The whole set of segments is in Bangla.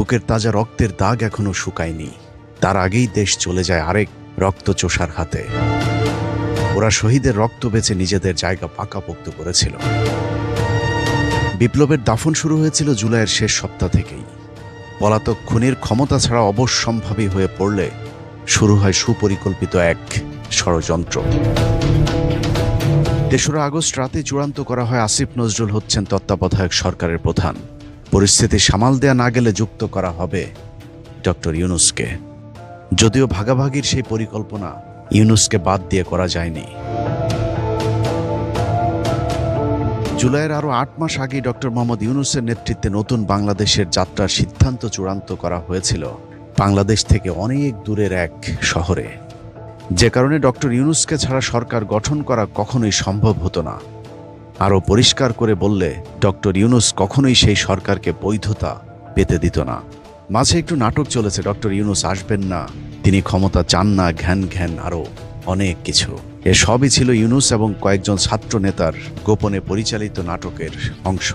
বুকের তাজা রক্তের দাগ এখনো শুকায়নি। তার আগেই দেশ চলে যায় আরেক রক্তচোষার হাতে। ওরা শহীদের রক্ত বেচে নিজেদের জায়গা পাকাপোক্ত করেছিল। বিপ্লবের দাফন শুরু হয়েছিল জুলাইয়ের শেষ সপ্তাহ থেকেই। পলাতক খুনির ক্ষমতা ছাড়া অবশ্যম্ভাবী হয়ে পড়লে শুরু হয় সুপরিকল্পিত এক ষড়যন্ত্র। ৩রা আগস্ট রাতে চূড়ান্ত করা হয় আসিফ নজরুল হচ্ছেন তত্ত্বাবধায়ক সরকারের প্রধান। পরিস্থিতি সামাল দেয়া না গেলে যুক্ত করা হবে ডক্টর ইউনূসকে। যদিও ভাগাভাগির সেই পরিকল্পনা ইউনূসকে বাদ দিয়ে করা যায়নি। জুলাইয়ের আরও ৮ মাস আগেই ডক্টর মোহাম্মদ ইউনূসের নেতৃত্বে নতুন বাংলাদেশের যাত্রার সিদ্ধান্ত চূড়ান্ত করা হয়েছিল বাংলাদেশ থেকে অনেক দূরের এক শহরে। যে কারণে ডক্টর ইউনূসকে ছাড়া সরকার গঠন করা কখনোই সম্ভব হতো না। আরও পরিষ্কার করে বললে ডক্টর ইউনূস কখনোই সেই সরকারকে বৈধতা পেতে দিত না। মাঝে একটু নাটক চলেছে, ডক্টর ইউনূস আসবেন না, তিনি ক্ষমতা চান না, ঘ্যান আরও অনেক কিছু। এসবই ছিল ইউনূস এবং কয়েকজন ছাত্র নেতার গোপনে পরিচালিত নাটকের অংশ।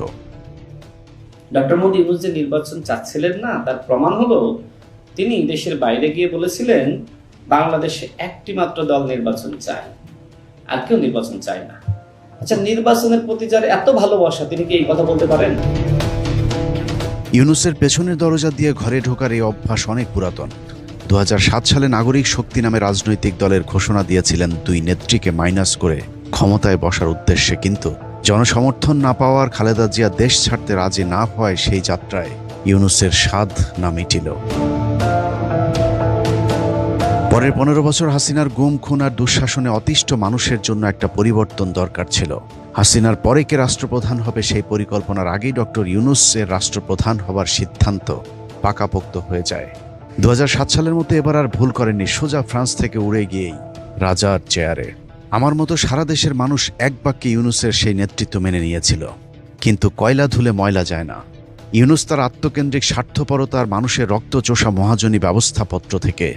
ডক্টর মোহাম্মদ ইউনূস যে নির্বাচন চাচ্ছিলেন না, তার প্রমাণ হলো তিনি দেশের বাইরে গিয়ে বলেছিলেন বাংলাদেশে একটি মাত্র দল নির্বাচন চায়, আর কেউ নির্বাচন চায় না। আচ্ছা, নির্বাচনের প্রতি যার এত ভালোবাসা, তিনি কি এই কথা বলতে পারেন? ইউনূসের পেছনের দরজা দিয়ে ঘরে ঢোকার এই অভ্যাস অনেক পুরাতন। ২০০৭ সালে নাগরিক শক্তি নামে রাজনৈতিক দলের ঘোষণা দিয়েছিলেন ২ নেত্রীকে মাইনাস করে ক্ষমতায় বসার উদ্দেশ্যে, কিন্তু জনসমর্থন না পাওয়ার খালেদা জিয়া দেশ ছাড়তে রাজি না হওয়ায় সেই যাত্রায় ইউনূসের স্বাদ না মিটিল। পরের ১৫ বছর হাসিনার গুম, খুন আর দুঃশাসনে অতিষ্ঠ মানুষের জন্য একটা পরিবর্তন দরকার ছিল। হাসিনার পরে কে রাষ্ট্রপ্রধান হবে সেই পরিকল্পনার আগেই ডক্টর ইউনূসের রাষ্ট্রপ্রধান হবার সিদ্ধান্ত পাকাপোক্ত হয়ে যায়। ২০০৭ সালের মতো এবার আর ভুল করেননি, সোজা ফ্রান্স থেকে উড়ে গিয়েই রাজার চেয়ারে। আমার মতো সারা দেশের মানুষ এক বাক্যে ইউনূসের সেই নেতৃত্ব মেনে নিয়েছিল। কিন্তু কয়লা ধুলে ময়লা যায় না। ইউনূস তার আত্মকেন্দ্রিক স্বার্থপরতার মানুষের রক্তচোষা মহাজনী ব্যবস্থাপত্র থেকে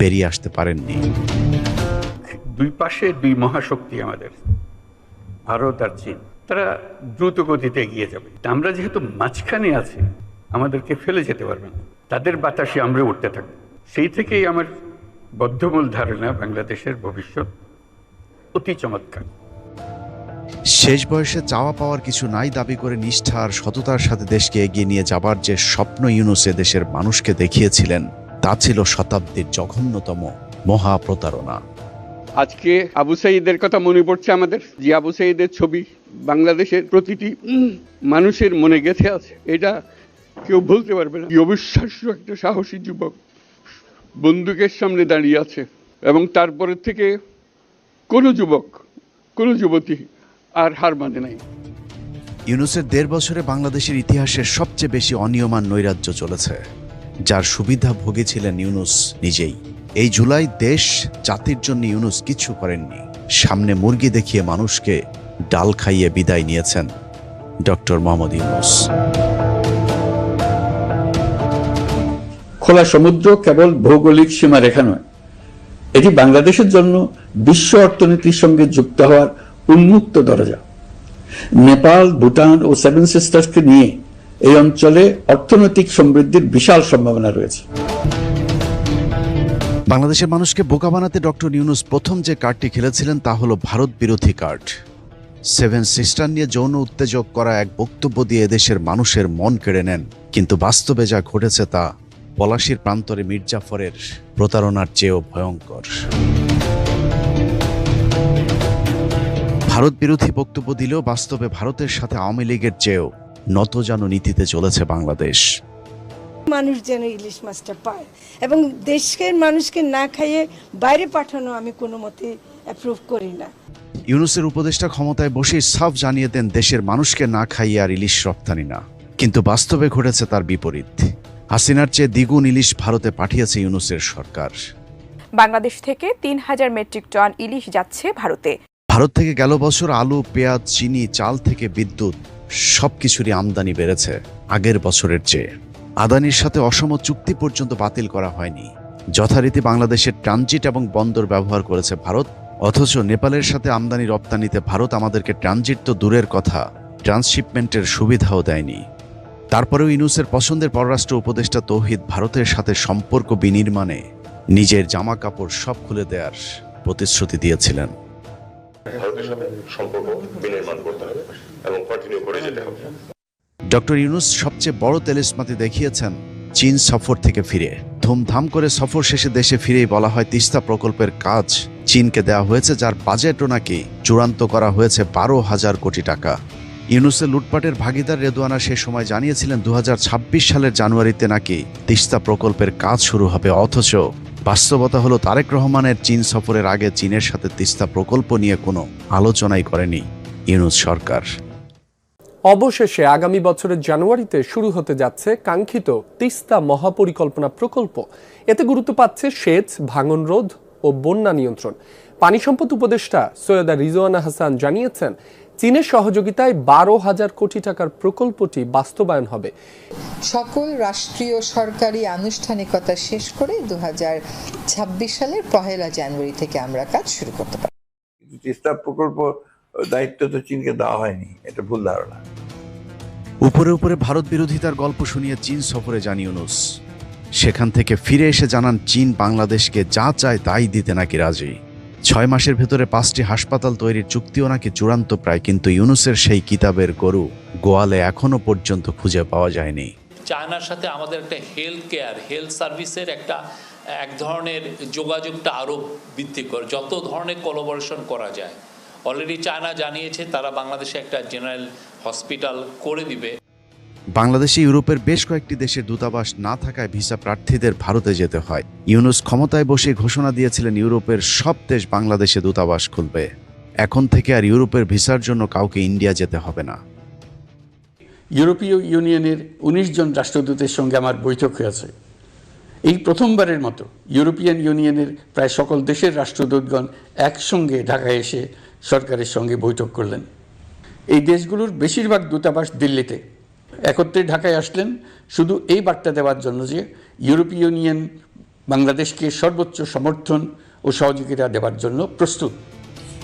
বেরিয়ে আসতে পারেননি। দুই পাশে দুই মহাশক্তি আমাদের, ভারত আর চীন, তারা দ্রুত গতিতে এগিয়ে যাবে। আমরা যেহেতু মাঝখানে আছি, আমাদেরকে ফেলে যেতে পারবে না, তাদের বাতাসে আমরা উঠতে থাকবো। সেই থেকেই আমার বদ্ধমূল ধারণা বাংলাদেশের ভবিষ্যৎ অতি চমৎকার। শেষ বয়সে চাওয়া পাওয়ার কিছু নাই দাবি করে নিষ্ঠা আর সততার সাথে দেশকে এগিয়ে নিয়ে যাবার যে স্বপ্ন ইউনূস দেশের মানুষকে দেখিয়েছিলেন, তা ছিল শতাব্দীর জঘন্যতম মহাপ্রতারণা। আজকে আবু সাঈদের কথা মনে পড়ছে আমাদের, যে আবু সাঈদের ছবি বাংলাদেশের প্রতিটি মানুষের মনে গেঁথে আছে, এটা কেউ ভুলতে পারবে না। কি অবিশ্বাস্য একটা সাহসী যুবক বন্দুকের সামনে দাঁড়িয়ে আছে, এবং তারপরের থেকে কোনো যুবক, কোনো যুবতী আর হার মানে নাই। ইউনূসের ১.৫ বছরে বাংলাদেশের ইতিহাসের সবচেয়ে বেশি অনিয়মান নৈরাজ্য চলেছে, যার সুবিধা ভোগী ছিলেন ইউনূস নিজেই। এই জুলাই দেশ জাতির জন্য ইউনূস কিছু করেননি। সামনে মুরগি দেখিয়ে মানুষকে ডাল খাইয়ে বিদায় নিয়েছেন ডক্টর মোহাম্মদ ইউনূস। খোলা সমুদ্র কেবল ভৌগোলিক সীমারেখা নয়, এটি বাংলাদেশের জন্য বিশ্ব অর্থনীতির সঙ্গে যুক্ত হওয়ার উন্মুক্ত দরজা। নেপাল, ভুটান ও সেভেন সিস্টার্সকে নিয়ে এই অঞ্চলে অর্থনৈতিক সমৃদ্ধির বিশাল সম্ভাবনা রয়েছে। বাংলাদেশের মানুষকে বোকা বানাতে ডক্টর ইউনূস প্রথম যে কার্ডটি খেলেছিলেন তা হলো ভারত বিরোধী কার্ড। সেভেন সিস্টার নিয়ে যৌন উত্তেজক করা এক বক্তব্য দিয়ে এদেশের মানুষের মন কেড়ে নেন, কিন্তু বাস্তবে যা ঘটেছে তা পলাশীর প্রান্তরে মির্জাফরের প্রতারণার চেয়েও ভয়ঙ্কর। ভারত বিরোধী বক্তব্য দিলেও বাস্তবে ভারতের সাথে আওয়ামী লীগের চেয়েও নতজানু নীতিতে চলেছে বাংলাদেশ। মানুষ যেন ইলিশ মাছটা পায়, এবং দেশের মানুষকে না খাইয়ে বাইরে পাঠানো আমি কোনো মতে অ্যাপ্রুভ করি না। ইউনূসের উপদেষ্টা ক্ষমতায় বসে সাফ জানিয়ে দেন দেশের মানুষকে না খাইয়ে আর ইলিশ রপ্তানি না, কিন্তু বাস্তবে ঘটেছে তার বিপরীত। হাসিনার চেয়ে দ্বিগুণ ইলিশ ভারতে পাঠিয়েছে ইউনূসের সরকার। বাংলাদেশ থেকে ৩,০০০ মেট্রিক টন ইলিশ যাচ্ছে ভারতে। ভারত থেকে গেল বছর আলু, পেঁয়াজ, চিনি, চাল থেকে বিদ্যুৎ সবকিছুরই আমদানি বেড়েছে আগের বছরের চেয়ে। আদানির সাথে অসম চুক্তি পর্যন্ত বাতিল করা হয়নি। যথারীতি বাংলাদেশের ট্রানজিট এবং বন্দর ব্যবহার করেছে ভারত, অথচ নেপালের সাথে আমদানি রপ্তানিতে ভারত আমাদেরকে ট্রানজিট তো দূরের কথা, ট্রান্সশিপমেন্টের সুবিধাও দেয়নি। তারপরেও ইউনূসের পছন্দের পররাষ্ট্র উপদেষ্টা তৌহিদ ভারতের সাথে সম্পর্ক বিনির্মাণে নিজের জামা কাপড় সব খুলে দেওয়ার প্রতিশ্রুতি দিয়েছিলেন। ভারতের সাথে সম্পর্ক বিনির্মাণ করতে হবে এবং কন্টিনিউ করে যেতে হবে। ডক্টর ইউনূস সবচেয়ে বড় তেলেস্মাতি দেখিয়েছেন চীন সফর থেকে ফিরে। ধুমধাম করে সফর শেষে দেশে ফিরেই বলা হয় তিস্তা প্রকল্পের কাজ চীনকে দেওয়া হয়েছে, যার বাজেটও নাকি চূড়ান্ত করা হয়েছে 12,000 কোটি টাকা। ইউনূসের লুটপাটের ভাগিদার রেদওয়ানা সে সময় জানিয়েছিলেন 2026 সালের জানুয়ারিতে নাকি তিস্তা প্রকল্পের কাজ শুরু হবে, অথচ বাস্তবতা হলো তারেক রহমানের চীন সফরের আগে চীনের সাথে তিস্তা প্রকল্প নিয়ে কোনো আলোচনাই করেনি ইউনূস সরকার। অবশেষে আগামী বছরের জানুয়ারিতে শুরু হতে যাচ্ছে কাঙ্ক্ষিত তিস্তা মহাপরিকল্পনা প্রকল্প। এতে গুরুত্ব পাচ্ছে সেচ, ভাঙন রোধ ও বন্যা নিয়ন্ত্রণ। পানি সম্পদ উপদেষ্টা সৈয়দা রিজওয়ানা হাসান জানিয়েছেন, চীনের সহযোগিতায় 12,000 কোটি টাকার প্রকল্পটি বাস্তবায়ন হবে। সকল রাষ্ট্রীয় সরকারি আনুষ্ঠানিকতা শেষ করে 2026 সালের 1 জানুয়ারি থেকে আমরা কাজ শুরু করতে পারি। তিস্তা প্রকল্প দায়িত্ব তো চীনকে দেওয়া হয়নি, এটা ভুল ধারণা। উপরে উপরে ভারত বিরোধিতার গল্প শুনিয়ে চীন সফরে যান ইউনূস। সেখান থেকে ফিরে এসে জানান চীন বাংলাদেশকে যা চায় তাই দিতে নাকি রাজি। 6 মাসের ভেতরে 5টি হাসপাতাল তৈরির চুক্তিও নাকি চূড়ান্ত প্রায়, কিন্তু ইউনূসের সেই কিতাবের গরু গোয়ালে এখনো পর্যন্ত খুঁজে পাওয়া যায়নি। চায়নার সাথে আমাদের একটা হেলথ সার্ভিসের এক ধরনের যোগাযোগটা আরও বৃদ্ধি করে, যত ধরনের কোলাবোরেশন করা যায়। অলরেডি চায়না জানিয়েছে তারা বাংলাদেশে একটা জেনারেল হসপিটাল করে দিবে। বাংলাদেশে ইউরোপের বেশ কয়েকটি দেশের দূতাবাস না থাকায় ভিসা প্রার্থীদের ভারতে যেতে হয়। ইউনূস ক্ষমতায় বসে ঘোষণা দিয়েছিলেন ইউরোপের সব দেশ বাংলাদেশে দূতাবাস খুলবে। এখন থেকে আর ইউরোপের ভিসার জন্য কাউকে ইন্ডিয়া যেতে হবে না। ইউরোপীয় ইউনিয়নের 19 জন রাষ্ট্রদূতের সঙ্গে আমার বৈঠক হয়েছে। এই প্রথমবারের মতো ইউরোপিয়ান ইউনিয়নের প্রায় সকল দেশের রাষ্ট্রদূতগণ একসঙ্গে ঢাকায় এসে সরকারের সঙ্গে বৈঠক করলেন। এই দেশগুলোর বেশিরভাগ দূতাবাস দিল্লিতে। একত্রে ঢাকায় আসলেন শুধু এই বার্তা দেওয়ার জন্য যে ইউরোপীয় ইউনিয়ন বাংলাদেশকে সর্বোচ্চ সমর্থন ও সহযোগিতা দেওয়ার জন্য প্রস্তুত।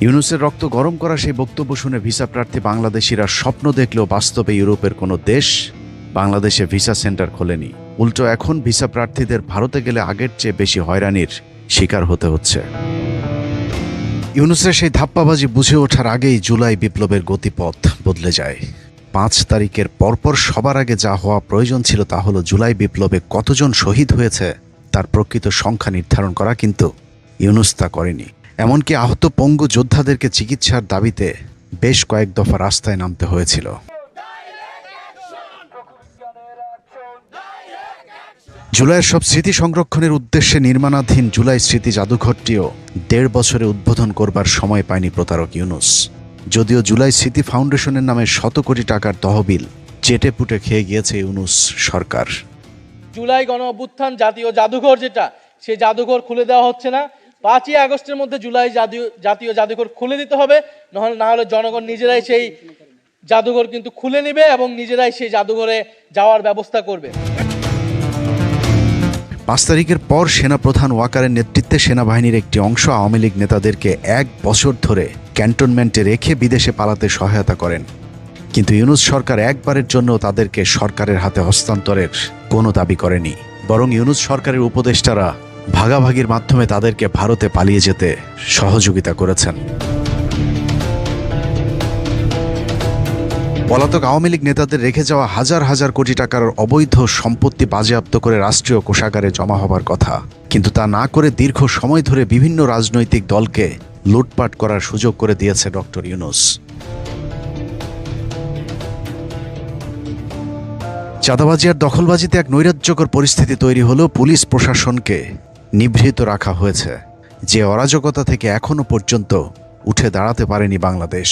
ইউনূসের রক্ত গরম করা সেই বক্তব্য শুনে ভিসা প্রার্থী বাংলাদেশিরা স্বপ্ন দেখলেও বাস্তবে ইউরোপের কোনো দেশ বাংলাদেশে ভিসা সেন্টার খোলেনি। উল্টো এখন ভিসা প্রার্থীদের ভারতে গেলে আগের চেয়ে বেশি হয়রানির শিকার হতে হচ্ছে। ইউনূসের সেই ধাপ্পাবাজি বুঝে ওঠার আগেই জুলাই বিপ্লবের গতিপথ বদলে যায়। 5 তারিখের পরপর সবার আগে যা হওয়া প্রয়োজন ছিল তা হলো জুলাই বিপ্লবে কতজন শহীদ হয়েছে তার প্রকৃত সংখ্যা নির্ধারণ করা, কিন্তু ইউনূস তা করেনি। এমনকি আহত পঙ্গু যোদ্ধাদেরকে চিকিৎসার দাবিতে বেশ কয়েক দফা রাস্তায় নামতে হয়েছিল। জুলাইয়ের সব স্মৃতি সংরক্ষণের উদ্দেশ্যে নির্মাণাধীন জুলাই স্মৃতি জাদুঘরটিও 1.5 বছরে উদ্বোধন করবার সময় পায়নি প্রতারক ইউনূস। যদিও জুলাই স্মৃতি ফাউন্ডেশনের নামে 100 কোটি টাকার তহবিল চেটে পুটে খেয়ে গিয়েছে ইউনূস সরকার। জুলাই গণ অভ্যুত্থান জাতীয় জাদুঘর যেটা, সেই জাদুঘর খুলে দেওয়া হচ্ছে না। 5ই আগস্টের মধ্যে জুলাই জাতীয় জাদুঘর খুলে দিতে হবে, না হলে জনগণ নিজেরাই সেই জাদুঘর কিন্তু খুলে নেবে এবং নিজেরাই সেই জাদুঘরে যাওয়ার ব্যবস্থা করবে। 5 তারিখের পর সেনাপ্রধান ওয়াকারের নেতৃত্বে সেনাবাহিনীর একটি অংশ আওয়ামী লীগ নেতাদেরকে 1 বছর ধরে ক্যান্টনমেন্টে রেখে বিদেশে পালাতে সহায়তা করেন, কিন্তু ইউনূস সরকার একবারের জন্য তাদেরকে সরকারের হাতে হস্তান্তরের কোনো দাবি করেনি। বরং ইউনূস সরকারের উপদেষ্টারা ভাগাভাগির মাধ্যমে তাদেরকে ভারতে পালিয়ে যেতে সহযোগিতা করেছেন। পলাতক আওয়ামী লীগ নেতাদের রেখে যাওয়া হাজার হাজার কোটি টাকার অবৈধ সম্পত্তি বাজেয়াপ্ত করে রাষ্ট্রীয় কোষাগারে জমা হবার কথা, কিন্তু তা না করে দীর্ঘ সময় ধরে বিভিন্ন রাজনৈতিক দলকে লুটপাট করার সুযোগ করে দিয়েছে ডক্টর ইউনূস। চাঁদাবাজি আর দখলবাজিতে এক নৈরাজ্যকর পরিস্থিতি তৈরি হলেও পুলিশ প্রশাসনকে নিভৃত রাখা হয়েছে, যে অরাজকতা থেকে এখনো পর্যন্ত উঠে দাঁড়াতে পারেনি বাংলাদেশ।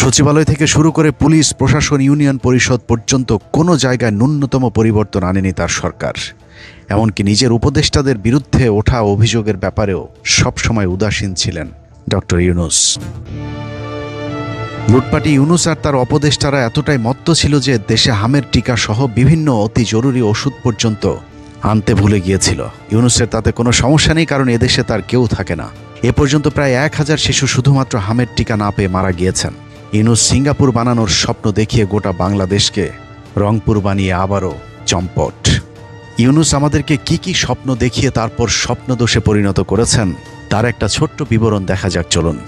সচিবালয় থেকে শুরু করে পুলিশ প্রশাসন, ইউনিয়ন পরিষদ পর্যন্ত কোনো জায়গায় ন্যূনতম পরিবর্তন আনেনি তার সরকার। এমনকি নিজের উপদেষ্টাদের বিরুদ্ধে ওঠা অভিযোগের ব্যাপারেও সবসময় উদাসীন ছিলেন ডক্টর ইউনূস। লুটপাটি ইউনূস আর তার উপদেষ্টারা এতটাই মত্ত ছিল যে দেশে হামের টিকা সহ বিভিন্ন অতি জরুরি ওষুধ পর্যন্ত আনতে ভুলে গিয়েছিল। ইউনূসের তাতে কোনো সমস্যা নেই, কারণ এদেশে তার কেউ থাকে না। এ পর্যন্ত প্রায় 1000 শিশু শুধুমাত্র হামের টিকা না পেয়ে মারা গিয়েছেন। ইউনূস সিঙ্গাপুর বানানোর স্বপ্ন দেখিয়ে গোটা বাংলাদেশকে রংপুর বানিয়ে আবারও চম্পট। ইউনূস আমাদেরকে কি কি স্বপ্ন দেখিয়ে তারপর স্বপ্নদোষে পরিণত করেছেন তার একটা ছোট্ট বিবরণ দেখা যাক চলুন।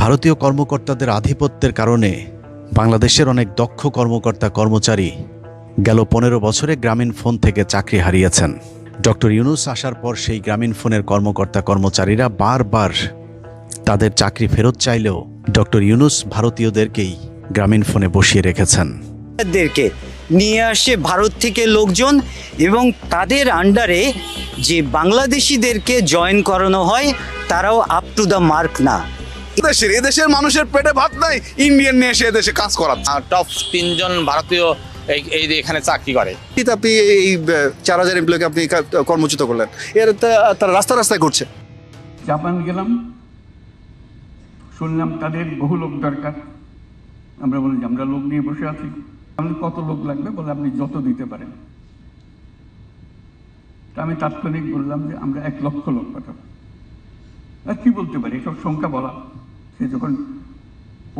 ভারতীয় কর্মকর্তাদের আধিপত্যের কারণে বাংলাদেশের অনেক দক্ষ কর্মকর্তা কর্মচারী গেল 15 বছরে গ্রামীণ ফোন থেকে চাকরি হারিয়েছেন। ডক্টর ইউনূস আসার পর সেই গ্রামীণ ফোনের কর্মকর্তা কর্মচারীরা বারবার তাদের চাকরি ফেরত চাইলেও ডক্টর ইউনূস ভারতীয়দেরকেই গ্রামীণ ফোনে বসিয়ে রেখেছেন। নিয়ে আসে ভারত থেকে লোকজন এবং তাদের আন্ডারে যে বাংলাদেশিদেরকে জয়েন করানো হয় তারাও আপ টু দ্য মার্ক না। এদেশের মানুষের পেটে ভাত নাই, ইন্ডিয়ান নিয়ে এসে এদেশে কাজ করা। টপ 3 জন ভারতীয় এই এখানে চাকরি করে। আপনি এই 4000 এমপ্লয়কে আপনি কর্মচ্যুত করলেন, এর তারা রাস্তায় করছে। জাপান গেলাম, শুনলাম তাদের বহু লোক দরকার। আমরা বলি যে আমরা লোক নিয়ে বসে আছি। কত লোক লাগবে বলে আপনি যত দিতে পারেন। তা আমি তাৎক্ষণিক বললাম যে আমরা 1 লক্ষ লোক পাঠাবো। আর কি বলতে পারি, এসব সংখ্যা বলা। সে যখন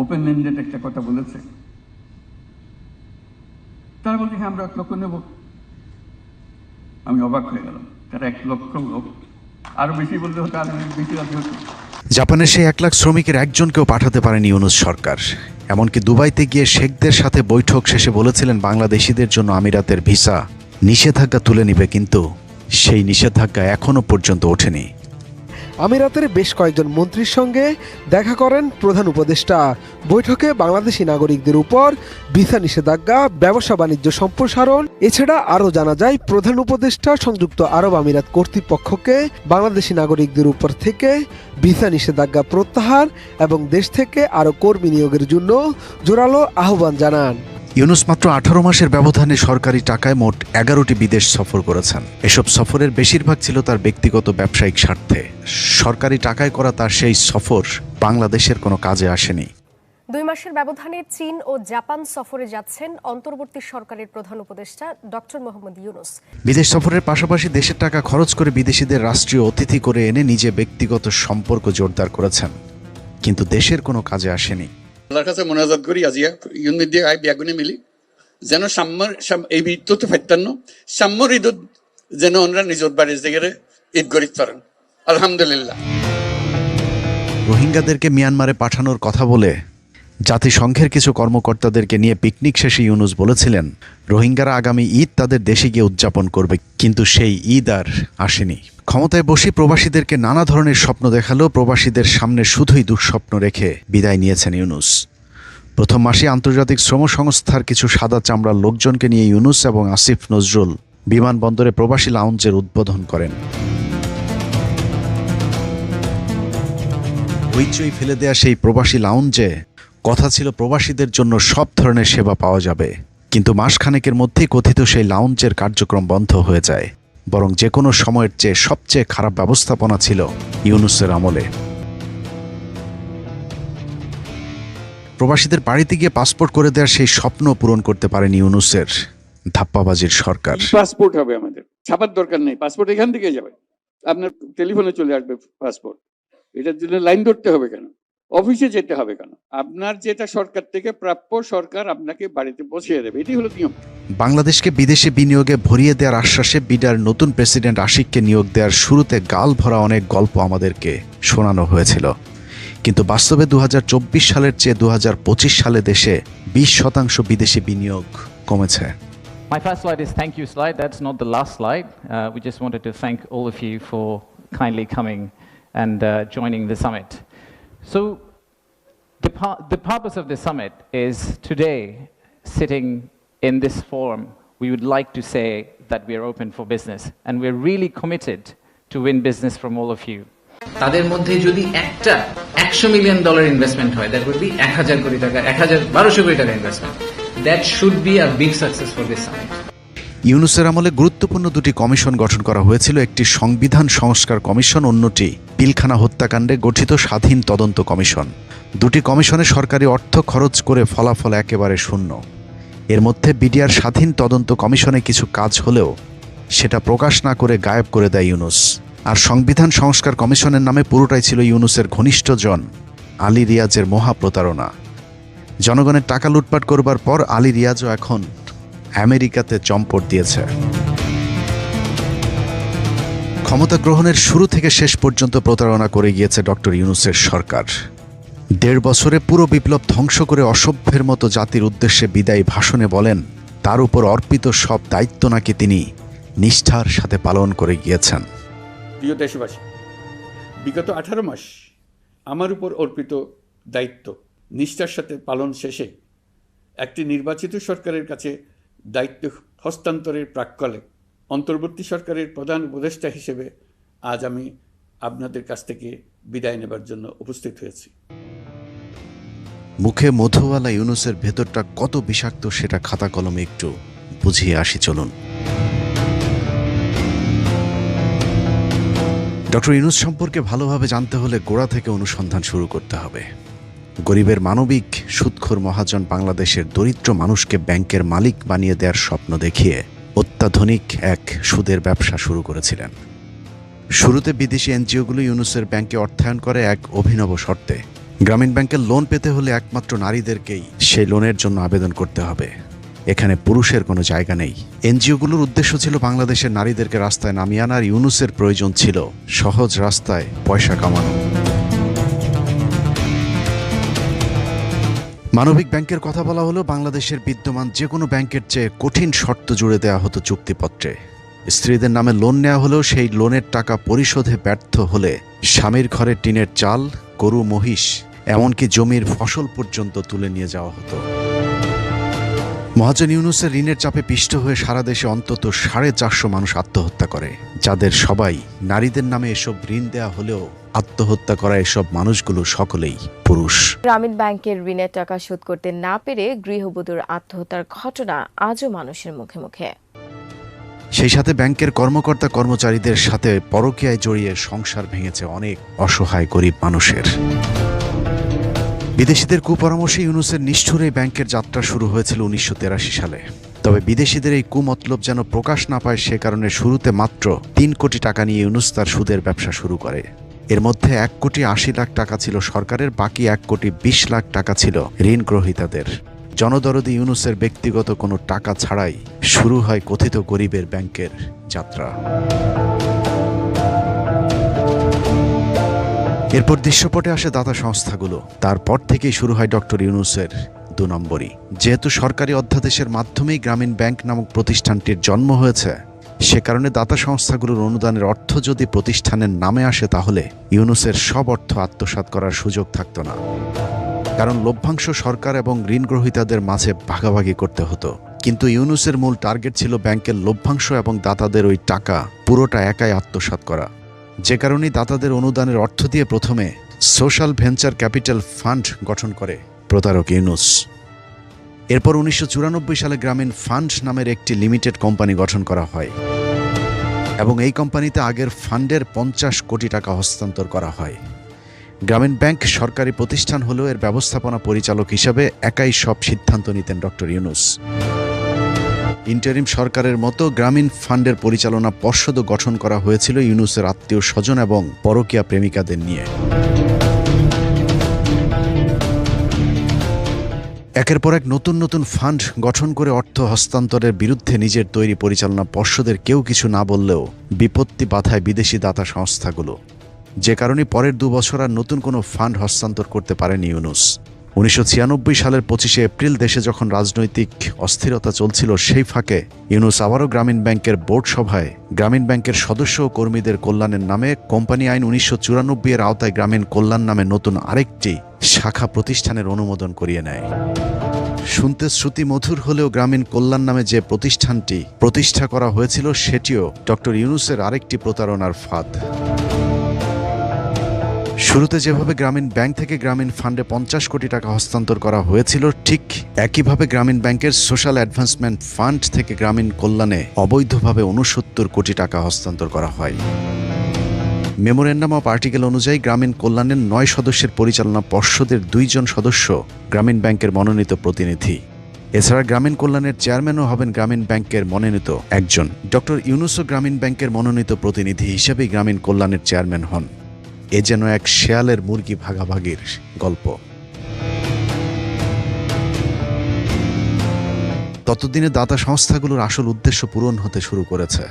ওপেন এন্ডেড একটা কথা বলেছে, তারা বলছে হ্যাঁ আমরা 1 লক্ষ নেব। আমি অবাক হয়ে গেলাম, তারা 1 লক্ষ লোক। আরো বেশি বলতে হতো, আরো বেশি রাজি হতো। জাপানের সেই 1 লাখ শ্রমিকের একজনকেও পাঠাতে পারেনি ইউনূস সরকার। এমনকি দুবাইতে গিয়ে শেখদের সাথে বৈঠক শেষে বলেছিলেন বাংলাদেশিদের জন্য আমিরাতের ভিসা নিষেধাজ্ঞা তুলে নিবে, কিন্তু সেই নিষেধাজ্ঞা এখনো পর্যন্ত ওঠেনি। আমিরাতের বেশ কয়েকজন মন্ত্রীর সঙ্গে দেখা করেন প্রধান উপদেষ্টা। বৈঠকে বাংলাদেশি নাগরিকদের উপর ভিসা নিষেধাজ্ঞা, ব্যবসা বাণিজ্য সম্প্রসারণ এছাড়া আরও জানা যায় প্রধান উপদেষ্টা সংযুক্ত আরব আমিরাত কর্তৃপক্ষকে বাংলাদেশি নাগরিকদের উপর থেকে ভিসা নিষেধাজ্ঞা প্রত্যাহার এবং দেশ থেকে আরও কর্মী নিয়োগের জন্য জোরালো আহ্বান জানান। ইউনূস মাত্র 18 মাসের ব্যবধানে সরকারি টাকায় মোট 11টি বিদেশ সফর করেছেন। এসব সফরের বেশিরভাগ ছিল তার ব্যক্তিগত ব্যবসায়িক স্বার্থে। সরকারি টাকায় করা তার সেই সফর বাংলাদেশের কোনো কাজে আসেনি। 2 মাসের ব্যবধানে চীন ও জাপান সফরে যাচ্ছেন অন্তর্বর্তী সরকারের প্রধান উপদেষ্টা ডক্টর মোহাম্মদ ইউনূস। বিদেশ সফরের পাশাপাশি দেশের টাকা খরচ করে বিদেশিদের রাষ্ট্রীয় অতিথি করে এনে নিজে ব্যক্তিগত সম্পর্ক জোরদার করেছেন, কিন্তু দেশের কোনো কাজে আসেনি। আল্লাহর কাছে মোনাজাত করি আজিয়া ইউনিট দিয়ে আই বিয়াগুনে মিলি যেন সাম্যর এই ঈদ তো ফাইতান্ন সাম্যর ঈদ যেন ওনারা নিজের বাড়ির জায়গায় ঈদ গরিত পারেন। আলহামদুলিল্লাহ। রোহিঙ্গাদেরকে মিয়ানমারে পাঠানোর কথা বলে জাতিসংঘের কিছু কর্মকর্তাদেরকে নিয়ে পিকনিক শেষে ইউনূস বলেছিলেন রোহিঙ্গারা আগামী ঈদ তাদের দেশে গিয়ে উদযাপন করবে, কিন্তু সেই ঈদ আর আসেনি। ক্ষমতায় বসে প্রবাসীদেরকে নানা ধরনের স্বপ্ন দেখালেও প্রবাসীদের সামনে শুধুই দুঃস্বপ্ন রেখে বিদায় নিয়েছেন ইউনূস। প্রথম মাসে আন্তর্জাতিক শ্রম সংস্থার কিছু সাদা চামড়ার লোকজনকে নিয়ে ইউনূস এবং আসিফ নজরুল বিমানবন্দরে প্রবাসী লাউঞ্জের উদ্বোধন করেন। হইচই ফেলে দেয়া সেই প্রবাসী লাউঞ্জে কথা ছিল প্রবাসীদের জন্য সব ধরনের সেবা পাওয়া যাবে, কিন্তু মাসখানেকের মধ্যেই কথিত সেই লাউঞ্জের কার্যক্রম বন্ধ হয়ে যায়। বরং যে কোনো সময়ের চেয়ে সবচেয়ে খারাপ ব্যবস্থাপনা ছিল ইউনূসের আমলে। প্রবাসীদের বাড়িতে গিয়ে পাসপোর্ট করে দেওয়ার সেই স্বপ্ন পূরণ করতে পারেনি ইউনূসের ধাপ্পাবাজির সরকার। পাসপোর্ট হবে আমাদের, ছাপার দরকার নেই, পাসপোর্ট এখান থেকে যাবে, আপনার টেলিফোনে চলে আসবে পাসপোর্ট। এটার জন্য লাইন ধরতে হবে কেন, অফিসে যেতে হবে কেন? আপনার যেটা সরকার থেকে প্রাপ্য সরকার আপনাকে বাড়িতে পৌঁছিয়ে দেবে, এটি হলো নিয়ম। বাংলাদেশকে বিদেশে বিনিয়োগে ভরিয়ে দেওয়ার আশ্বাসে বিডার নতুন প্রেসিডেন্ট আশিককে নিয়োগ দেওয়ার শুরুতে গাল ভরা অনেক গল্প আমাদেরকে শোনানো হয়েছিল, কিন্তু বাস্তবে 2024 সালের চেয়ে 2025 সালে দেশে 20% বিদেশি বিনিয়োগ কমেছে। My first slide is thank you slide. That's not the last slide. We just wanted to thank all of you for kindly coming and joining the summit. So the purpose of the summit is today, sitting in this forum, we would like to say that we are open for business and we're really committed to win business from all of you. তাদের মধ্যে যদি একটা $100 মিলিয়ন ইনভেস্টমেন্ট হয়, that would be 1000 কোটি টাকা, 1200 কোটি টাকা investment. That should be a big success for this summit. ইউনূসের আমলে গুরুত্বপূর্ণ 2টি কমিশন গঠন করা হয়েছিল, একটি সংবিধান সংস্কার কমিশন, অন্যটি পিলখানা হত্যাকাণ্ডে গঠিত স্বাধীন তদন্ত কমিশন। 2টি কমিশনে সরকারি অর্থ খরচ করে ফলাফল একেবারে শূন্য। এর মধ্যে বিডিআর স্বাধীন তদন্ত কমিশনে কিছু কাজ হলেও সেটা প্রকাশ না করে গায়েব করে দেয় ইউনূস। আর সংবিধান সংস্কার কমিশনের নামে পুরোটাই ছিল ইউনূসের ঘনিষ্ঠজন আলী রিয়াজের মহা প্রতারণা। জনগণের টাকা লুটপাট করবার পর আলী রিয়াজও এখন আমেরিকাতে চম্পট দিয়েছে। ক্ষমতা গ্রহণের শুরু থেকে শেষ পর্যন্ত প্রতারণা করে গিয়েছে ডক্টর ইউনূসের সরকার। 1.5 বছরে পুরো বিপ্লব ধ্বংস করে অসভ্যের মতো জাতির উদ্দেশ্যে বিদায়ী ভাষণে বলেন তার উপর অর্পিত সব দায়িত্ব নাকি তিনি নিষ্ঠার সাথে পালন করে গিয়েছেন। প্রিয় দেশবাসী, বিগত 18 মাস আমার উপর অর্পিত দায়িত্ব নিষ্ঠার সাথে পালন শেষে একটি নির্বাচিত সরকারের কাছে দায়িত্ব হস্তান্তরের প্রাক্কালে অন্তর্বর্তী সরকারের প্রধান উপদেষ্টা হিসেবে আজ আমি আপনাদের কাছ থেকে বিদায় নেবার জন্য উপস্থিত হয়েছি। মুখে মধুওয়ালা ইউনূসের ভেতরটা কত বিষাক্ত সেটা খাতা কলমে একটু বুঝিয়ে আসি চলুন। ডক্টর ইউনূস সম্পর্কে ভালোভাবে জানতে হলে গোড়া থেকে অনুসন্ধান শুরু করতে হবে। গরিবের মানবিক সুদখোর মহাজন বাংলাদেশের দরিদ্র মানুষকে ব্যাংকের মালিক বানিয়ে দেওয়ার স্বপ্ন দেখিয়ে অত্যাধুনিক এক সুদের ব্যবসা শুরু করেছিলেন। শুরুতে বিদেশি এনজিওগুলো ইউনূসের ব্যাংকে অর্থায়ন করে এক অভিনব শর্তে। গ্রামীণ ব্যাংকের লোন পেতে হলে একমাত্র নারীদেরকেই সেই লোনের জন্য আবেদন করতে হবে, এখানে পুরুষের কোনো জায়গা নেই। এনজিওগুলোর উদ্দেশ্য ছিল বাংলাদেশের নারীদেরকে রাস্তায় নামিয়ে আনার, ইউনূসের প্রয়োজন ছিল সহজ রাস্তায় পয়সা কামানো। মানবিক ব্যাংকের কথা বলা হলো বাংলাদেশের বিদ্যমান যে কোনো ব্যাংকের চেয়ে কঠিন শর্ত জুড়ে দেওয়া হতো চুক্তিপত্রে। স্ত্রীদের নামে লোন নেওয়া হলেও সেই লোনের টাকা পরিশোধে ব্যর্থ হলে স্বামীর ঘরে টিনের চাল, গরু, মহিষ, এমনকি জমির ফসল পর্যন্ত তুলে নিয়ে যাওয়া হতো। মহাজন ইউনূসের ঋণের চাপে পিষ্ট হয়ে সারা দেশে অন্তত 450 মানুষ আত্মহত্যা করে, যাদের সবাই নারীদের নামে এসব ঋণ দেয়া হলেও আত্মহত্যা করা এসব মানুষগুলো সকলেই পুরুষ। গ্রামীণ ব্যাংকের ঋণের টাকা শোধ করতে না পেরে গৃহবধূর আত্মহত্যার ঘটনা আজও মানুষের মুখে মুখে। সেই সাথে ব্যাংকের কর্মকর্তা কর্মচারীদের সাথে পরকীয়ায় জড়িয়ে সংসার ভেঙেছে অনেক অসহায় গরিব মানুষের। বিদেশিদের কুপরামর্শে ইউনূসের নিষ্ঠুর এই ব্যাংকের যাত্রা শুরু হয়েছিল 1983 সালে। তবে বিদেশিদের এই কুমতলব যেন প্রকাশ না পায় সে কারণে শুরুতে মাত্র 3 কোটি টাকা নিয়ে ইউনূস তার সুদের ব্যবসা শুরু করে। এর মধ্যে 1,80,00,000 টাকা ছিল সরকারের, বাকি 1,20,00,000 টাকা ছিল ঋণ গ্রহীতাদের। জনদরদি ইউনূসের ব্যক্তিগত কোনো টাকা ছাড়াই শুরু হয় কথিত গরিবের ব্যাংকের যাত্রা। এরপর দৃশ্যপটে আসে দাতা সংস্থাগুলো। তারপর থেকেই শুরু হয় ডক্টর ইউনূসের 2 নম্বরই। যেহেতু সরকারি অধ্যাদেশের মাধ্যমেই গ্রামীণ ব্যাংক নামক প্রতিষ্ঠানটির জন্ম হয়েছে, সে কারণে দাতা সংস্থাগুলোর অনুদানের অর্থ যদি প্রতিষ্ঠানের নামে আসে তাহলে ইউনূসের সব অর্থ আত্মসাৎ করার সুযোগ থাকতো না, কারণ লভ্যাংশ সরকার এবং ঋণ গ্রহীতাদের মাঝে ভাগাভাগি করতে হতো। কিন্তু ইউনূসের মূল টার্গেট ছিল ব্যাংকের লভ্যাংশ এবং দাতাদের ওই টাকা পুরোটা একাই আত্মসাৎ করা। যে কারণে দাতাদের অনুদানের অর্থ দিয়ে প্রথমে সোশ্যাল ভেঞ্চার ক্যাপিটাল ফান্ড গঠন করে প্রতারক ইউনূস। এরপর 1994 সালে গ্রামীণ ফান্ড নামের একটি লিমিটেড কোম্পানি গঠন করা হয় এবং এই কোম্পানিতে আগের ফান্ডের 50 কোটি টাকা হস্তান্তর করা হয়। গ্রামীণ ব্যাংক সরকারি প্রতিষ্ঠান হলেও এর ব্যবস্থাপনা পরিচালক হিসাবে একাই সব সিদ্ধান্ত নিতেন ডক্টর ইউনূস। ইন্টারিম সরকারের মতো গ্রামীণ ফান্ডের পরিচালনা পর্ষদও গঠন করা হয়েছিল ইউনূসের আত্মীয় স্বজন এবং পরকীয়া প্রেমিকাদের নিয়ে। একের পর এক নতুন নতুন ফান্ড গঠন করে অর্থ হস্তান্তরের বিরুদ্ধে নিজের তৈরি পরিচালনা পর্ষদের কেউ কিছু না বললেও বিপত্তি বাধায় বিদেশি দাতা সংস্থাগুলো, যে কারণে পরের 2 বছর আর নতুন কোনো ফান্ড হস্তান্তর করতে পারেনি ইউনূস। 1996 সালের 25শে এপ্রিল দেশে যখন রাজনৈতিক অস্থিরতা চলছিল, সেই ফাঁকে ইউনূস আবারও গ্রামীণ ব্যাংকের বোর্ড সভায় গ্রামীণ ব্যাংকের সদস্য ও কর্মীদের কল্যাণের নামে কোম্পানি আইন 1994 এর আওতায় গ্রামীণ কল্যাণ নামে নতুন আরেকটি শাখা প্রতিষ্ঠানের অনুমোদন করিয়ে নেয়। শুনতে শ্রুতি মধুর হলেও গ্রামীণ কল্যাণ নামে যে প্রতিষ্ঠানটি প্রতিষ্ঠা করা হয়েছিল সেটিও ডক্টর ইউনূসের আরেকটি প্রতারণার ফাঁদ। শুরুতে যেভাবে গ্রামীণ ব্যাংক থেকে গ্রামীণ ফান্ডে 50 কোটি টাকা হস্তান্তর করা হয়েছিল, ঠিক একইভাবে গ্রামীণ ব্যাংকের সোশ্যাল অ্যাডভান্সমেন্ট ফান্ড থেকে গ্রামীণ কল্যাণে অবৈধভাবে 69 কোটি টাকা হস্তান্তর করা হয়। মেমোরেন্ডাম অফ আর্টিকেল অনুযায়ী গ্রামীণ কল্যাণের 9 সদস্যের পরিচালনা পর্ষদের 2 জন সদস্য গ্রামীণ ব্যাংকের মনোনীত প্রতিনিধি। এছাড়া গ্রামীণ কল্যাণের চেয়ারম্যানও হবেন গ্রামীণ ব্যাংকের মনোনীত একজন। ডক্টর ইউনূসও গ্রামীণ ব্যাংকের মনোনীত প্রতিনিধি হিসেবেই গ্রামীণ কল্যাণের চেয়ারম্যান হন। এ যেন এক শেয়ালের মুরগি ভাগাভাগির গল্প। ততদিনে দাতা সংস্থাগুলোর আসল উদ্দেশ্য পূরণ হতে শুরু করেছে।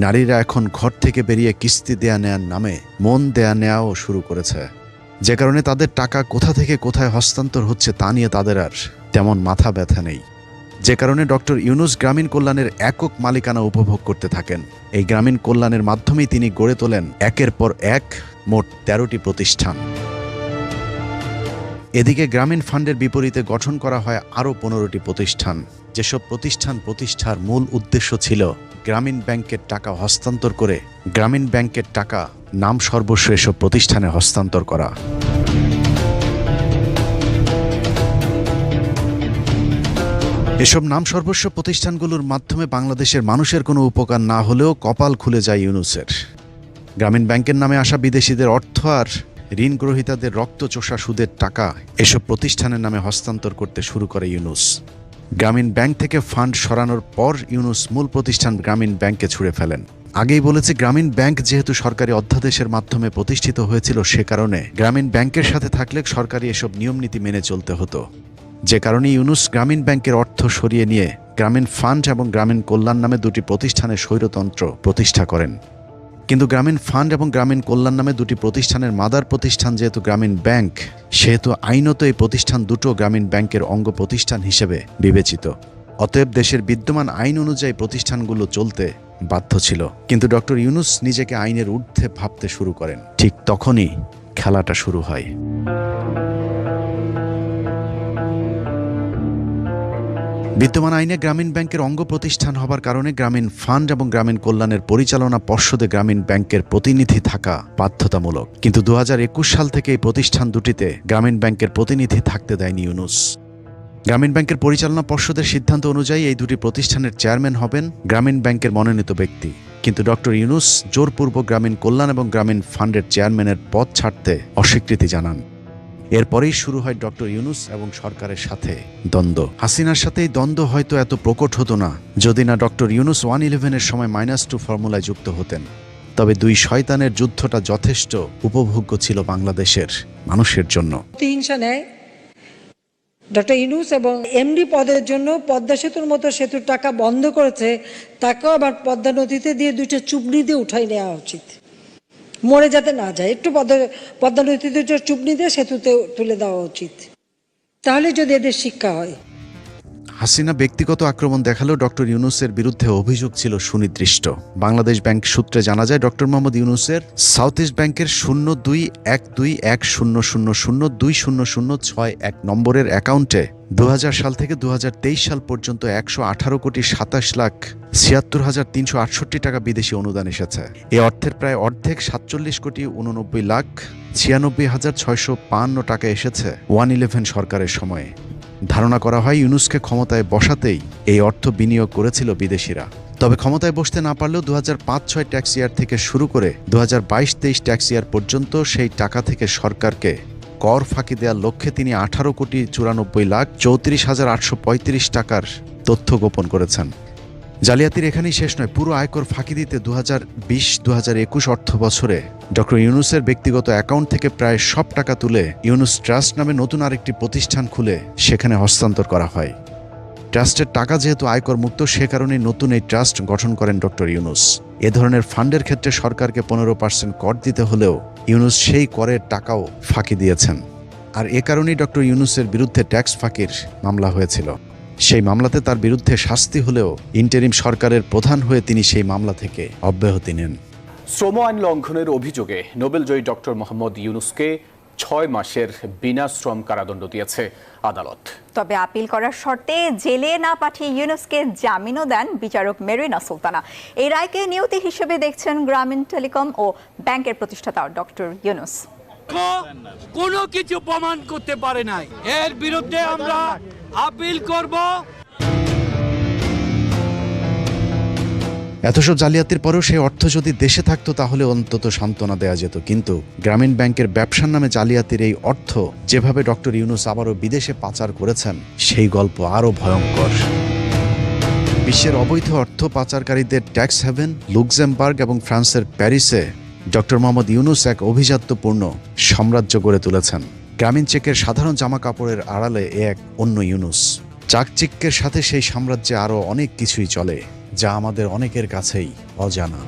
নারীরা এখন ঘর থেকে বেরিয়ে কিস্তি দেয়া নেয়ার নামে মন দেয়া নেয়াও শুরু করেছে, যে কারণে তাদের টাকা কোথা থেকে কোথায় হস্তান্তর হচ্ছে তা নিয়ে তাদের আর তেমন মাথা ব্যথা নেই। যে কারণে ডক্টর ইউনূস গ্রামীণ কল্যাণের একক মালিকানা উপভোগ করতে থাকেন। এই গ্রামীণ কল্যাণের মাধ্যমেই তিনি গড়ে তোলেন একের পর এক মোট 13টি প্রতিষ্ঠান। এদিকে গ্রামীণ ফান্ডের বিপরীতে গঠন করা হয় আরও 15টি প্রতিষ্ঠান, যেসব প্রতিষ্ঠান প্রতিষ্ঠার মূল উদ্দেশ্য ছিল গ্রামীণ ব্যাংকের টাকা হস্তান্তর করে গ্রামীণ ব্যাংকের টাকা নাম সর্বস্ব এসব প্রতিষ্ঠানে হস্তান্তর করা। এসব নাম সর্বস্ব প্রতিষ্ঠানগুলোর মাধ্যমে বাংলাদেশের মানুষের কোনো উপকার না হলেও কপাল খুলে যায় ইউনূসের। গ্রামীণ ব্যাংকের নামে আসা বিদেশিদের অর্থ আর ঋণ গ্রহীতাদের রক্তচোষা সুদের টাকা এসব প্রতিষ্ঠানের নামে হস্তান্তর করতে শুরু করে ইউনূস। গ্রামীণ ব্যাংক থেকে ফান্ড সরানোর পর ইউনূস মূল প্রতিষ্ঠান গ্রামীণ ব্যাংকে ছুড়ে ফেলেন। আগেই বলেছে, গ্রামীণ ব্যাংক যেহেতু সরকারি অধ্যাদেশের মাধ্যমে প্রতিষ্ঠিত হয়েছিল, সে কারণে গ্রামীণ ব্যাংকের সাথে থাকলে সরকারি এসব নিয়মনীতি মেনে চলতে হতো। যে কারণে ইউনূস গ্রামীণ ব্যাংকের অর্থ সরিয়ে নিয়ে গ্রামীণ ফান্ড এবং গ্রামীণ কল্যাণ নামে দুটি প্রতিষ্ঠানের স্বৈরতন্ত্র প্রতিষ্ঠা করেন। কিন্তু গ্রামীণ ফান্ড এবং গ্রামীণ কল্যাণ নামে দুটি প্রতিষ্ঠানের মাদার প্রতিষ্ঠান যেহেতু গ্রামীণ ব্যাংক, সেহেতু আইনত এই প্রতিষ্ঠান দুটো গ্রামীণ ব্যাংকের অঙ্গ প্রতিষ্ঠান হিসেবে বিবেচিত। অতএব দেশের বিদ্যমান আইন অনুযায়ী প্রতিষ্ঠানগুলো চলতে বাধ্য ছিল। কিন্তু ডক্টর ইউনূস নিজেকে আইনের ঊর্ধ্বে ভাবতে শুরু করেন। ঠিক তখনই খেলাটা শুরু হয়। বিদ্যমান আইনে গ্রামীণ ব্যাংকের অঙ্গ প্রতিষ্ঠান হবার কারণে গ্রামীণ ফান্ড এবং গ্রামীণ কল্যাণের পরিচালনা পর্ষদে গ্রামীণ ব্যাংকের প্রতিনিধি থাকা বাধ্যতামূলক। কিন্তু 2021 সাল থেকে এই প্রতিষ্ঠান দুটিতে গ্রামীণ ব্যাংকের প্রতিনিধি থাকতে দেয়নি ইউনূস। গ্রামীণ ব্যাংকের পরিচালনা পর্ষদের সিদ্ধান্ত অনুযায়ী এই দুটি প্রতিষ্ঠানের চেয়ারম্যান হবেন গ্রামীণ ব্যাংকের মনোনীত ব্যক্তি। কিন্তু ডক্টর ইউনূস জোরপূর্বক গ্রামীণ কল্যাণ এবং গ্রামীণ ফান্ডের চেয়ারম্যানের পদ ছাড়তে অস্বীকৃতি জানান। এরপরেই শুরু হয় ডক্টর ইউনূস এবং সরকারের সাথে দ্বন্দ্ব। হাসিনার সাথে এই দ্বন্দ্ব হয়তো এত প্রকট হতো না যদি না ডক্টর ইউনূস 111-এর সময় -2 ফর্মুলায় যুক্ত হতেন। তবে দুই শয়তানের যুদ্ধটা যথেষ্ট উপভোগ্য ছিল বাংলাদেশের মানুষের জন্য। প্রতিহিংসা নেয় ডক্টর ইউনূস এবং এমডি পদের জন্য পদ্মা সেতুর মতো সেতুর টাকা বন্ধ করেছে, তাকেও আবার পদ্মা নদীতে দিয়ে 2টা চুবড়ি দিয়ে উঠাই নেওয়া উচিত, মরে যাতে না যায়। একটু পদ্মা নদীতে চুবড়ি দিয়ে সেতুতে তুলে দেওয়া উচিত, তাহলে যদি এদের শিক্ষা হয়। হাসিনা ব্যক্তিগত আক্রমণ দেখালেও ডক্টর ইউনূসের বিরুদ্ধে অভিযোগ ছিল সুনির্দিষ্ট। বাংলাদেশ ব্যাংক সূত্রে জানা যায়, ডক্টর মোহাম্মদ ইউনূসের সাউথ ইস্ট ব্যাংকের 021210020061 নম্বরের অ্যাকাউন্টে 2000 সাল থেকে 2023 সাল পর্যন্ত 118,27,76,368 টাকা বিদেশি অনুদান এসেছে। এ অর্থের প্রায় অর্ধেক 47,89,96,655 টাকা এসেছে 111 সরকারের সময়ে। ধারণা করা হয় ইউনূসকে ক্ষমতায় বসাতেই এই অর্থ বিনিয়োগ করেছিল বিদেশিরা। তবে ক্ষমতায় বসতে না পারলেও 2005-06 ট্যাক্স ইয়ার থেকে শুরু করে 2022-23 ট্যাক্স ইয়ার পর্যন্ত সেই টাকা থেকে সরকারকে কর ফাঁকি দেওয়ার লক্ষ্যে তিনি 18,94,34,835 টাকার তথ্য গোপন করেছেন। জালিয়াতির এখানেই শেষ নয়, পুরো আয়কর ফাঁকি দিতে 2020-2021 অর্থ বছরে ডক্টর ইউনূসের ব্যক্তিগত অ্যাকাউন্ট থেকে প্রায় সব টাকা তুলে ইউনূস ট্রাস্ট নামে নতুন আরেকটি প্রতিষ্ঠান খুলে সেখানে হস্তান্তর করা হয়। ট্রাস্টের টাকা যেহেতু আয়কর মুক্ত, সে কারণেই নতুন এই ট্রাস্ট গঠন করেন ডক্টর ইউনূস। এ ধরনের ফান্ডের ক্ষেত্রে সরকারকে 15% কর দিতে হলেও ইউনূস সেই করের টাকাও ফাঁকি দিয়েছেন। আর এ কারণেই ডক্টর ইউনূসের বিরুদ্ধে ট্যাক্স ফাঁকির মামলা হয়েছিল। সেই মামলাতে তার বিরুদ্ধে শাস্তি হলেও ইন্টারিম সরকারের প্রধান হয়ে তিনি সেই মামলা থেকে অব্যাহতি নেন। শ্রম আইন লঙ্ঘনের অভিযোগে নোবেলজয়ী ডক্টর মোহাম্মদ ইউনূসকে 6 মাসের বিনা শ্রম কারাদণ্ড দিয়েছে আদালত। তবে আপিল করার শর্তে জেলে না পাঠিয়ে ইউনূসকে জামিনও দেন বিচারক মেরিনা সুলতানা। এই রায়কে নিয়তি হিসেবে দেখছেন গ্রামীণ টেলিকম ও ব্যাংকের প্রতিষ্ঠাতা ডক্টর ইউনূস। কোনো কিছু প্রমাণ করতে পারে নাই, এর বিরুদ্ধে আমরা আপিল করব। এত সব জালিয়াতির পরেও সেই অর্থ যদি দেশে থাকতো তাহলে অন্তত সান্ত্বনা দেয়া যেত। কিন্তু গ্রামীণ ব্যাংকের ব্যবসার নামে জালিয়াতির এই অর্থ যেভাবে ডক্টর ইউনূস আবারও বিদেশে পাচার করেছেন, সেই গল্প আরও ভয়ঙ্কর। বিশ্বের অবৈধ অর্থ পাচারকারীদের ট্যাক্স হেভেন লুক্সেমবার্গ এবং ফ্রান্সের প্যারিসে ডক্টর মোহাম্মদ ইউনূস এক অভিজাত্যপূর্ণ সাম্রাজ্য গড়ে তুলেছেন। গ্রামীণ চেকের সাধারণ জামা কাপড়ের আড়ালে এক অন্য ইউনূস। চাকচিক্যের সাথে সেই সাম্রাজ্যে আরও অনেক কিছুই চলে, যা আমাদের অনেকের কাছেই অজানা।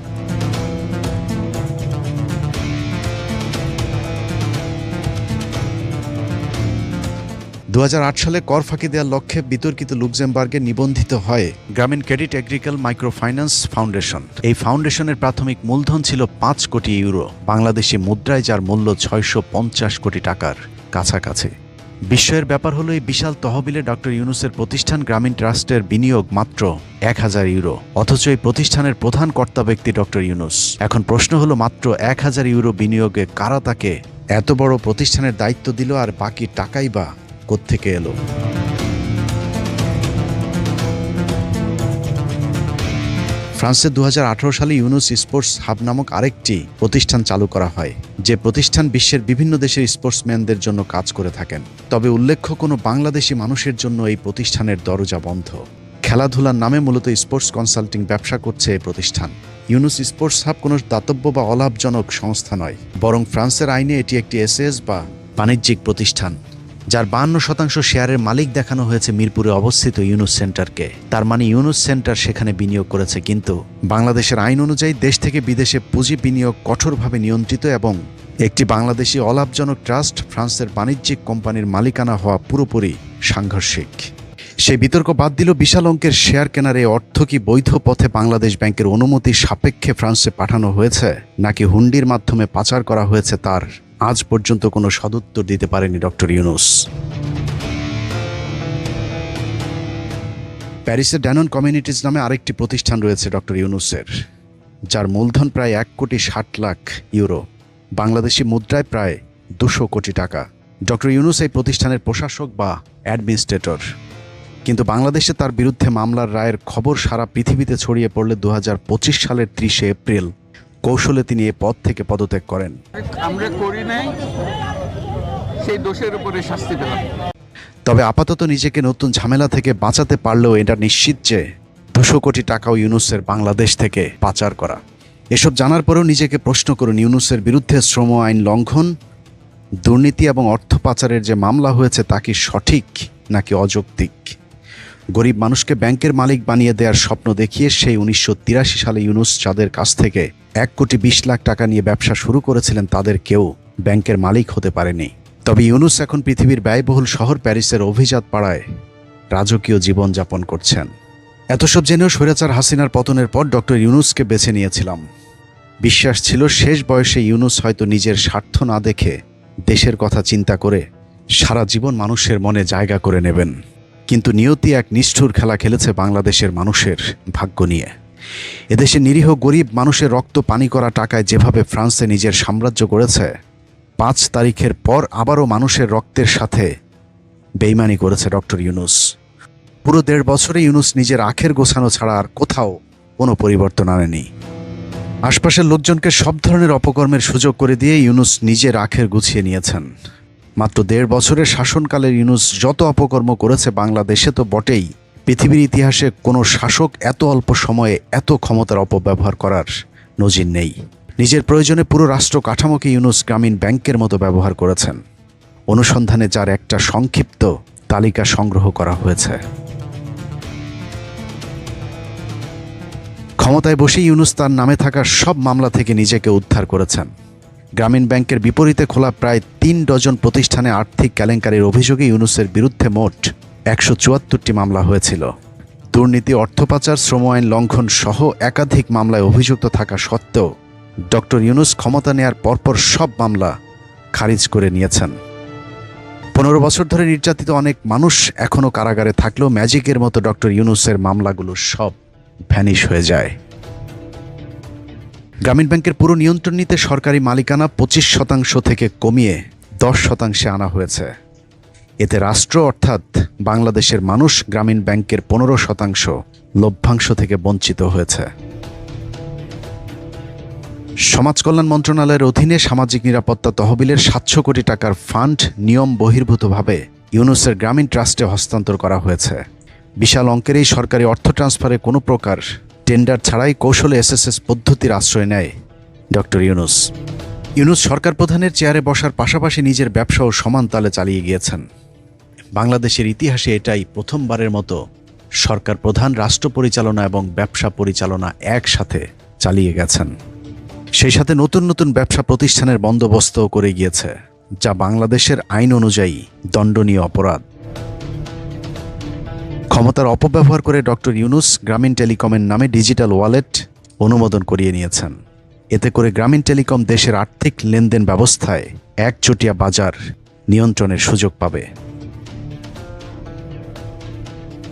দু সালে কর ফাঁকি দেওয়ার লক্ষ্যে বিতর্কিত লুক্সেমবার্গে নিবন্ধিত হয় গ্রামীণ ক্রেডিট এগ্রিকাল মাইক্রোফাইন্যান্স ফাউন্ডেশন। এই ফাউন্ডেশনের প্রাথমিক মূলধন ছিল 5 কোটি ইউরো, বাংলাদেশি মুদ্রায় যার মূল্য 650 কোটি টাকার কাছাকাছি। বিস্ময়ের ব্যাপার হলো এই বিশাল তহবিলে ডক্টর ইউনূসের প্রতিষ্ঠান গ্রামীণ ট্রাস্টের বিনিয়োগ মাত্র 1000 ইউরো, অথচ এই প্রতিষ্ঠানের প্রধান কর্তা ব্যক্তি ডক্টর ইউনূস। এখন প্রশ্ন হলো, মাত্র 1000 ইউরো বিনিয়োগে কারা তাকে এত বড় প্রতিষ্ঠানের দায়িত্ব দিল, আর বাকি টাকাই বা কোত্থেকে এলো? ফ্রান্সে 2018 সালে ইউনূস স্পোর্টস হাব নামক আরেকটি প্রতিষ্ঠান চালু করা হয়, যে প্রতিষ্ঠান বিশ্বের বিভিন্ন দেশের স্পোর্টসম্যানদের জন্য কাজ করে থাকেন। তবে উল্লেখ্য, কোনো বাংলাদেশি মানুষের জন্য এই প্রতিষ্ঠানের দরজা বন্ধ। খেলাধুলার নামে মূলত স্পোর্টস কনসাল্টিং ব্যবসা করছে এই প্রতিষ্ঠান। ইউনূস স্পোর্টস হাব কোনো দাতব্য বা অলাভজনক সংস্থা নয়, বরং ফ্রান্সের আইনে এটি একটি এসএস বা বাণিজ্যিক প্রতিষ্ঠান, যার 52% শেয়ারের মালিক দেখানো হয়েছে মিরপুরে অবস্থিত ইউনূস সেন্টারকে। তার মানে ইউনূস সেন্টার সেখানে বিনিয়োগ করেছে, কিন্তু বাংলাদেশের আইন অনুযায়ী দেশ থেকে বিদেশে পুঁজি বিনিয়োগ কঠোরভাবে নিয়ন্ত্রিত এবং একটি বাংলাদেশি অলাভজনক ট্রাস্ট ফ্রান্সের বাণিজ্যিক কোম্পানির মালিকানা হওয়া পুরোপুরি সাংঘর্ষিক। সেই বিতর্ক বাদ দিল, বিশাল অঙ্কের শেয়ার কেনার এই অর্থ কি বৈধ পথে বাংলাদেশ ব্যাংকের অনুমতি সাপেক্ষে ফ্রান্সে পাঠানো হয়েছে, নাকি হুন্ডির মাধ্যমে পাচার করা হয়েছে, তার আজ পর্যন্ত কোনো সদুত্তর দিতে পারেনি ডক্টর ইউনূস। প্যারিসের ড্যানন কমিউনিটিজ নামে আরেকটি প্রতিষ্ঠান রয়েছে ডক্টর ইউনূসের, যার মূলধন প্রায় 1 কোটি 60 লাখ ইউরো, বাংলাদেশি মুদ্রায় প্রায় 200 কোটি টাকা। ডক্টর ইউনূস এই প্রতিষ্ঠানের প্রশাসক বা অ্যাডমিনিস্ট্রেটর, কিন্তু বাংলাদেশে তার বিরুদ্ধে মামলার রায়ের খবর সারা পৃথিবীতে ছড়িয়ে পড়লে 2025 সালের 30 এপ্রিল কৌশলে তিনি এ পদ থেকে পদত্যাগ করেন। আমরা করি নাই, সেই দোষের উপরে শাস্তি পেলাম। তবে আপাতত নিজেকে নতুন ঝামেলা থেকে বাঁচাতে পারলেও এটা নিশ্চিত যে 200 কোটি টাকাও ইউনূসের বাংলাদেশ থেকে পাচার করা। এসব জানার পরেও নিজেকে প্রশ্ন করুন, ইউনূসের বিরুদ্ধে শ্রম আইন লঙ্ঘন, দুর্নীতি এবং অর্থ পাচারের যে মামলা হয়েছে তা কি সঠিক নাকি অযৌক্তিক? গরিব মানুষকে ব্যাংকের মালিক বানিয়ে দেওয়ার স্বপ্ন দেখিয়ে সেই 1983 সালে ইউনূস যাদের কাছ থেকে 1 কোটি 20 লাখ টাকা নিয়ে ব্যবসা শুরু করেছিলেন, তাদের কেউ ব্যাংকের মালিক হতে পারেনি। তবে ইউনূস এখন পৃথিবীর ব্যয়বহুল শহর প্যারিসের অভিজাত পাড়ায় রাজকীয় জীবনযাপন করছেন। এত সব জেনেও স্বৈরাচার হাসিনার পতনের পর ডক্টর ইউনূসকে বেছে নিয়েছিলাম। বিশ্বাস ছিল শেষ বয়সে ইউনূস হয়তো নিজের স্বার্থ না দেখে দেশের কথা চিন্তা করে সারা জীবন মানুষের মনে জায়গা করে নেবেন। কিন্তু নিয়তি এক নিষ্ঠুর খেলা খেলেছে বাংলাদেশের মানুষের ভাগ্য নিয়ে। এদেশে নিরীহ গরিব মানুষের রক্ত পানি করা টাকায় যেভাবে ফ্রান্সে নিজের সাম্রাজ্য গড়েছে, 5 তারিখের পর আবারও মানুষের রক্তের সাথে বেইমানি করেছে ডক্টর ইউনূস। পুরো 1.5 বছরে ইউনূস নিজের আখের গোছানো ছাড়া আর কোথাও কোনো পরিবর্তন আনেনি। আশপাশের লোকজনকে সব ধরনের অপকর্মের সুযোগ করে দিয়ে ইউনূস নিজের আখের গুছিয়ে নিয়েছেন। মাত্র 1.5 বছরের শাসনকালের ইউনূস যত অপকর্ম করেছে, বাংলাদেশে তো বটেই, পৃথিবীর ইতিহাসে কোনো শাসক এত অল্প সময়ে এত ক্ষমতার অপব্যবহার করার নজির নেই। নিজের প্রয়োজনে পুরো রাষ্ট্র কাঠামোকে ইউনূস গ্রামীণ ব্যাংকের মতো ব্যবহার করেছেন, অনুসন্ধানে যার একটা সংক্ষিপ্ত তালিকা সংগ্রহ করা হয়েছে। ক্ষমতায় বসে ইউনূস তার নামে থাকা সব মামলা থেকে নিজেকে উদ্ধার করেছেন। গ্রামীণ ব্যাংকের বিপরীতে খোলা প্রায় 3 ডজন প্রতিষ্ঠানে আর্থিক কেলেঙ্কারির অভিযোগে ইউনূসের বিরুদ্ধে মোট 174টি মামলা হয়েছিল। দুর্নীতি, অর্থ পাচার, শ্রম আইন লঙ্ঘন সহ একাধিক মামলায় অভিযুক্ত থাকা সত্ত্বেও ডক্টর ইউনূস ক্ষমতা নেয়ার পরপর সব মামলা খারিজ করে নিয়েছেন। 15 বছর ধরে নির্যাতিত অনেক মানুষ এখনও কারাগারে থাকলেও ম্যাজিকের মতো ডক্টর ইউনূসের মামলাগুলো সব ভ্যানিশ হয়ে যায়। গ্রামীণ ব্যাংকের পুরো নিয়ন্ত্রণ নিতে সরকারি মালিকানা 25% থেকে কমিয়ে 10% আনা হয়েছে। এতে রাষ্ট্র অর্থাৎ বাংলাদেশের মানুষ গ্রামীণ ব্যাংকের 15% লভ্যাংশ থেকে বঞ্চিত হয়েছে। সমাজ কল্যাণ মন্ত্রণালয়ের অধীনে সামাজিক নিরাপত্তা তহবিলের 700 কোটি টাকার ফান্ড নিয়ম বহির্ভূতভাবে ইউনূসের গ্রামীণ ট্রাস্টে হস্তান্তর করা হয়েছে। বিশাল অঙ্কের এই সরকারি অর্থ ট্রান্সফারে কোনো প্রকার টেন্ডার ছাড়াই কৌশলে এসএসএস পদ্ধতির আশ্রয় নেয় ডক্টর ইউনূস। ইউনূস সরকার প্রধানের চেয়ারে বসার পাশাপাশি নিজের ব্যবসাও সমান তালে চালিয়ে গিয়েছেন। বাংলাদেশের ইতিহাসে এটাই প্রথমবারের মতো সরকার প্রধান রাষ্ট্র পরিচালনা এবং ব্যবসা পরিচালনা একসাথে চালিয়ে গেছেন। সেই সাথে নতুন নতুন ব্যবসা প্রতিষ্ঠানের বন্দোবস্ত করে গিয়েছে, যা বাংলাদেশের আইন অনুযায়ী দণ্ডনীয় অপরাধ। ক্ষমতার অপব্যবহার করে ডক্টর ইউনূস গ্রামীণ টেলিকমের নামে ডিজিটাল ওয়ালেট অনুমোদন করিয়ে নিয়েছেন। এতে করে গ্রামীণ টেলিকম দেশের আর্থিক লেনদেন ব্যবস্থায় একচেটিয়া বাজার নিয়ন্ত্রণের সুযোগ পাবে।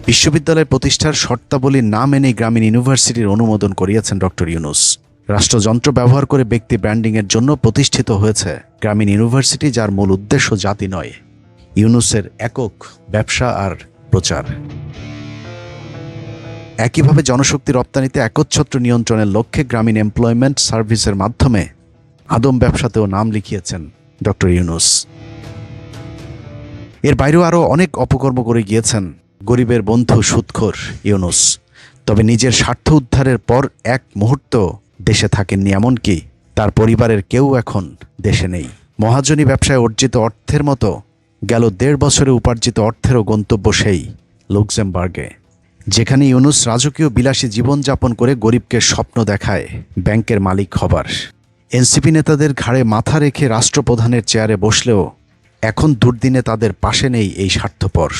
বিশ্ববিদ্যালয় প্রতিষ্ঠার শর্তাবলী না মেনে গ্রামীণ ইউনিভার্সিটির অনুমোদন করিয়েছেন ডক্টর ইউনূস। রাষ্ট্রযন্ত্র ব্যবহার করে ব্যক্তি ব্র্যান্ডিংয়ের জন্য প্রতিষ্ঠিত হয়েছে গ্রামীণ ইউনিভার্সিটি, যার মূল উদ্দেশ্য জাতি নয়, ইউনূসের একক ব্যবসা আর প্রচার। একইভাবে জনশক্তি রপ্তানিতে একচ্ছত্র নিয়ন্ত্রণের লক্ষ্যে গ্রামীণ এমপ্লয়মেন্ট সার্ভিসের মাধ্যমে আদম ব্যবসাতেও নাম লিখিয়েছেন ডক্টর ইউনূস। এর বাইরেও আরও অনেক অপকর্ম করে গিয়েছেন গরিবের বন্ধু সুদখোর ইউনূস। তবে নিজের স্বার্থ উদ্ধারের পর এক মুহূর্ত দেশে থাকেননি, এমনকি তার পরিবারের কেউ এখন দেশে নেই। মহাজনী ব্যবসায় অর্জিত অর্থের মতো গেল 1.5 বছরে উপার্জিত অর্থেরও গন্তব্য সেই লুক্সেমবার্গে, যেখানে ইউনূস রাজকীয় বিলাসী জীবনযাপন করে গরিবকে স্বপ্ন দেখায় ব্যাংকের মালিক হবার। এনসিপি নেতাদের ঘাড়ে মাথা রেখে রাষ্ট্রপ্রধানের চেয়ারে বসলেও এখন দুর্দিনে তাদের পাশে নেই এই স্বার্থপর।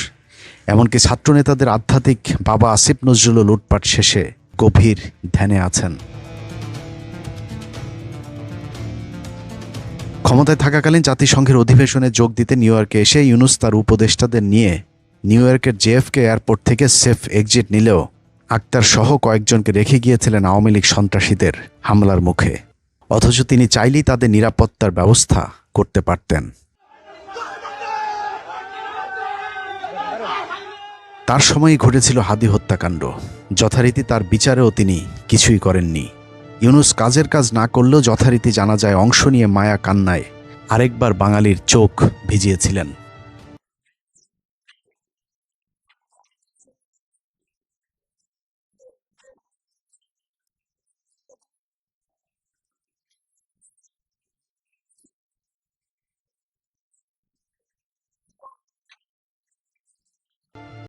এমনকি ছাত্রনেতাদের আধ্যাত্মিক বাবা আসিফ নজরুলও লুটপাট শেষে গভীর ধ্যানে আছেন। ক্ষমতায় থাকাকালীন জাতিসংঘের অধিবেশনে যোগ দিতে নিউ ইয়র্কে এসে ইউনূস তার উপদেষ্টাদের নিয়ে নিউ ইয়র্কের জেএফকে এয়ারপোর্ট থেকে সেফ এক্সিট নিলেও আক্তার সহ কয়েকজনকে রেখে গিয়েছিলেন আওয়ামী লীগ সন্ত্রাসীদের হামলার মুখে। অথচ তিনি চাইলেই তাদের নিরাপত্তার ব্যবস্থা করতে পারতেন। তার সময়ই ঘটেছিল হাদি হত্যাকাণ্ড। যথারীতি তার বিচারেও তিনি কিছুই করেননি। ইউনূস কাজের কাজ না করলেও যথারীতি জানাজায় অংশ নিয়ে মায়া কান্নায় আরেকবার বাঙালির চোখ ভিজিয়েছিলেন।